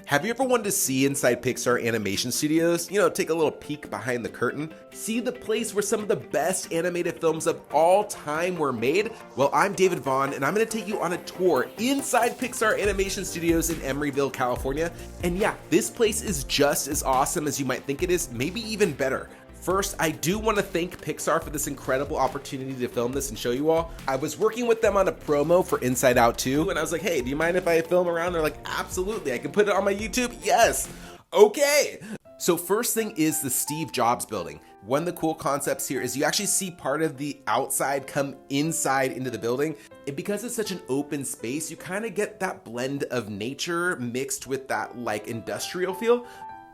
Have you ever wanted to see inside Pixar Animation Studios? You know, take a little peek behind the curtain? See the place where some of the best animated films of all time were made? Well, I'm David Vaughn, and I'm going to take you on a tour inside Pixar Animation Studios in Emeryville, California. And yeah, this place is just as awesome as you might think it is, maybe even better. First, I do want to thank Pixar for this incredible opportunity to film this and show you all. I was working with them on a promo for Inside Out 2, and I was like, hey, do you mind if I film around? They're like, absolutely, I can put it on my YouTube? Yes, okay. So first thing is the Steve Jobs building. One of the cool concepts here is you actually see part of the outside come inside into the building. And because it's such an open space, you kind of get that blend of nature mixed with that like industrial feel.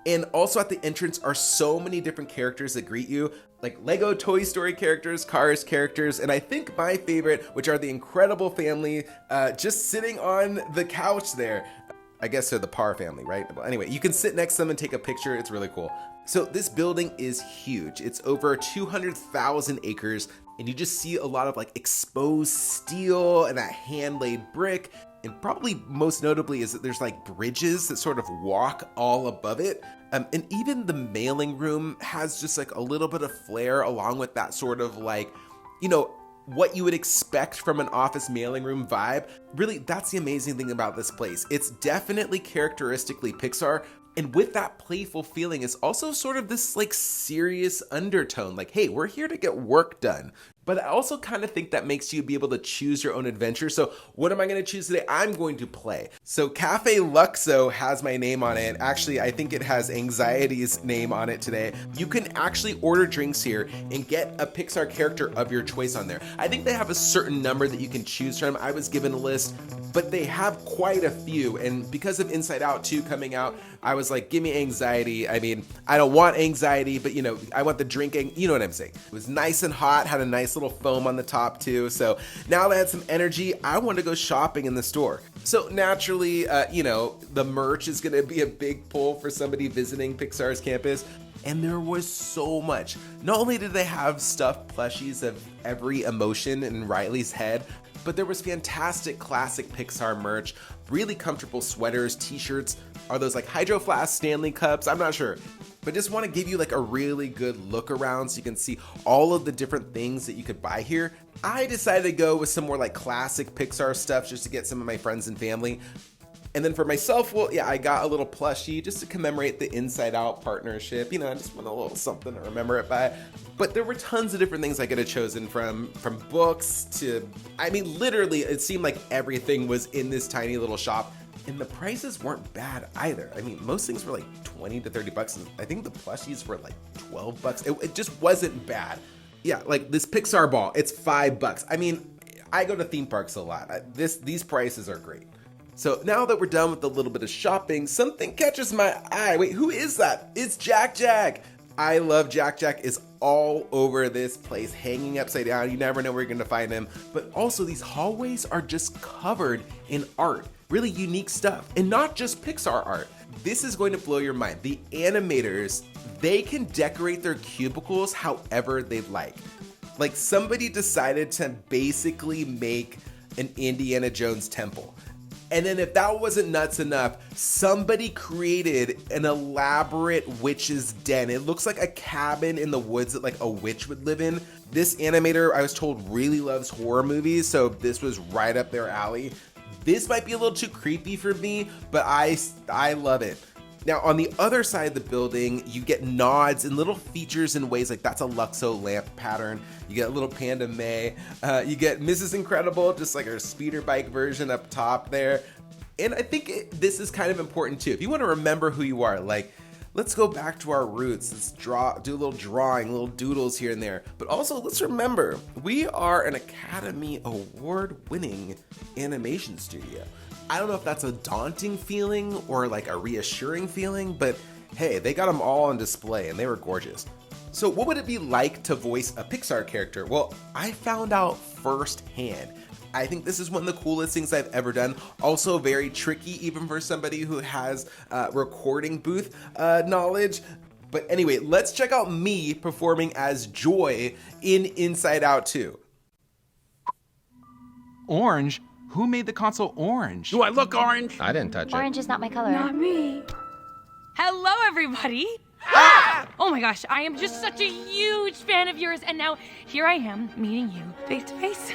And also at the entrance are so many different characters that greet you, like Lego Toy Story characters, Cars characters, and I think my favorite, which are the Incredible family, just sitting on the couch there. I guess they're the Parr family, right? Well, anyway, you can sit next to them and take a picture. It's really cool. So this building is huge. It's over 200,000 acres, and you just see a lot of like exposed steel and that hand-laid brick. And probably most notably is that there's like bridges that sort of walk all above it. And even the mailing room has just like a little bit of flair along with that sort of like, you know, what you would expect from an office mailing room vibe. Really, that's the amazing thing about this place. It's definitely characteristically Pixar. And with that playful feeling is also sort of this like serious undertone, like, hey, we're here to get work done. But I also kind of think that makes you be able to choose your own adventure. So what am I going to choose today? I'm going to play. So Cafe Luxo has my name on it. Actually, I think it has Anxiety's name on it today. You can actually order drinks here and get a Pixar character of your choice on there. I think they have a certain number that you can choose from. I was given a list, but they have quite a few. And because of Inside Out 2 coming out, I was like, give me Anxiety. I mean, I don't want Anxiety, but you know, I want the drinking. You know what I'm saying? It was nice and hot, had a nice little foam on the top too. So now that I had some energy, I want to go shopping in the store. So naturally, you know, the merch is going to be a big pull for somebody visiting Pixar's campus. And there was so much. Not only did they have stuffed plushies of every emotion in Riley's head, but there was fantastic classic Pixar merch, really comfortable sweaters, t-shirts. Are those like Hydro Flask Stanley cups? I'm not sure. But just want to give you like a really good look around so you can see all of the different things that you could buy here. I decided to go with some more like classic Pixar stuff just to get some of my friends and family. And then for myself, well, yeah, I got a little plushie just to commemorate the Inside Out partnership. You know, I just want a little something to remember it by. But there were tons of different things I could have chosen from books to, I mean, literally, it seemed like everything was in this tiny little shop. And the prices weren't bad either. I mean, most things were like 20 to 30 bucks. And I think the plushies were like 12 bucks. It just wasn't bad. Yeah, like this Pixar ball, it's $5. I mean, I go to theme parks a lot. These prices are great. So now that we're done with a little bit of shopping, something catches my eye. Wait, who is that? It's Jack Jack. I love Jack Jack is all over this place, hanging upside down. You never know where you're gonna find him. But also these hallways are just covered in art. Really unique stuff, and not just Pixar art. This is going to blow your mind. The animators, they can decorate their cubicles however they like. Like somebody decided to basically make an Indiana Jones temple. And then if that wasn't nuts enough, somebody created an elaborate witch's den. It looks like a cabin in the woods that like a witch would live in. This animator, I was told, really loves horror movies, so this was right up their alley. This might be a little too creepy for me, but I love it. Now, on the other side of the building, you get nods and little features in ways like that's a Luxo lamp pattern. You get a little Panda May. You get Mrs. Incredible, just like her speeder bike version up top there. And I think this is kind of important too. If you want to remember who you are, like, let's go back to our roots. Let's do a little drawing, little doodles here and there. But also, let's remember, we are an Academy Award-winning animation studio. I don't know if that's a daunting feeling or like a reassuring feeling, but hey, they got them all on display and they were gorgeous. So what would it be like to voice a Pixar character? Well, I found out firsthand. I think this is one of the coolest things I've ever done. Also very tricky, even for somebody who has recording booth knowledge. But anyway, let's check out me performing as Joy in Inside Out 2. Orange? Who made the console orange? Do I look orange? I didn't touch it. Orange is not my color. Not me. Hello, everybody. Oh my gosh, I am just such a huge fan of yours, and now here I am meeting you face to face.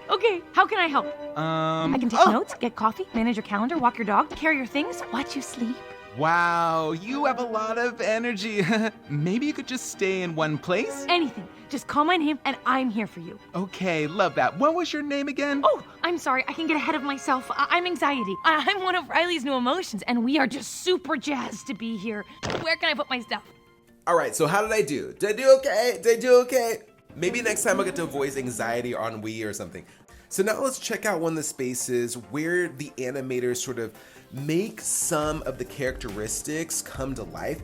Okay, how can I help? I can take notes, get coffee, manage your calendar, walk your dog, carry your things, watch you sleep. Wow, you have a lot of energy. Maybe you could just stay in one place? Anything. Just call my name and I'm here for you. Okay, love that. What was your name again? Oh, I'm sorry. I can get ahead of myself. I'm anxiety. I'm one of Riley's new emotions, and we are just super jazzed to be here. Where can I put my stuff? All right, so how did I do? Did I do okay? Did I do okay? Maybe next time I'll get to voice anxiety or ennui or something. So now let's check out one of the spaces where the animators sort of make some of the characteristics come to life.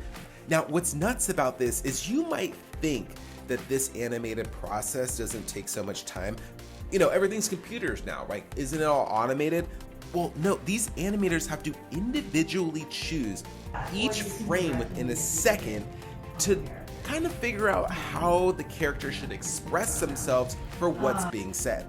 Now, what's nuts about this is you might think that this animated process doesn't take so much time. You know, everything's computers now, right? Isn't it all automated? Well, no, these animators have to individually choose each frame within a second to kind of figure out how the character should express themselves for what's being said.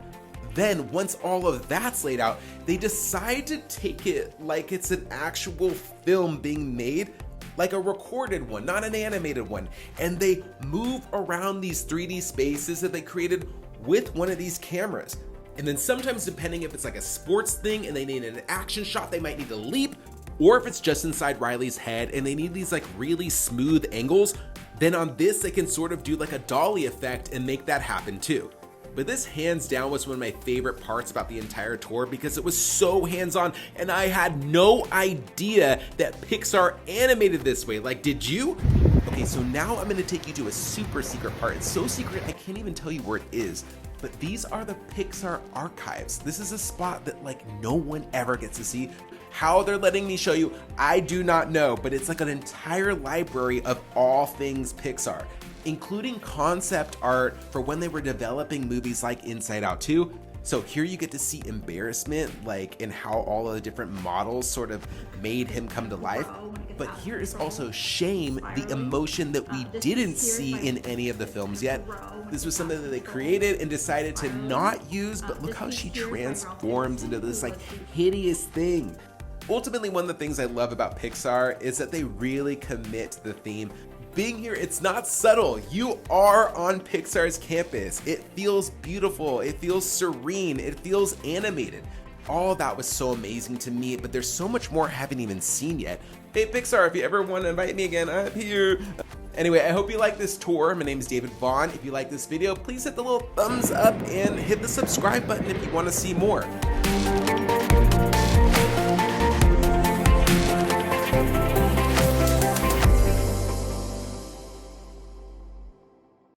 Then, once all of that's laid out, they decide to take it like it's an actual film being made, like a recorded one, not an animated one. And they move around these 3D spaces that they created with one of these cameras. And then sometimes, depending if it's like a sports thing and they need an action shot, they might need to leap, or if it's just inside Riley's head and they need these like really smooth angles, then on this they can sort of do like a dolly effect and make that happen too. But this hands down was one of my favorite parts about the entire tour because it was so hands-on and I had no idea that Pixar animated this way. Like, did you? Okay, so now I'm gonna take you to a super secret part. It's so secret I can't even tell you where it is. But these are the Pixar archives. This is a spot that like no one ever gets to see. How they're letting me show you, I do not know, but it's like an entire library of all things Pixar, including concept art for when they were developing movies like Inside Out 2. So here you get to see embarrassment, like in how all of the different models sort of made him come to life. But here is also shame, the emotion that we didn't see in any of the films yet. This was something that they created and decided to not use, but look how she transforms into this like hideous thing. Ultimately, one of the things I love about Pixar is that they really commit to the theme. Being here, it's not subtle. You are on Pixar's campus. It feels beautiful. It feels serene. It feels animated. All that was so amazing to me, but there's so much more I haven't even seen yet. Hey Pixar, if you ever want to invite me again, I'm here. Anyway, I hope you like this tour. My name is David Vaughn. If you like this video, please hit the little thumbs up and hit the subscribe button if you want to see more.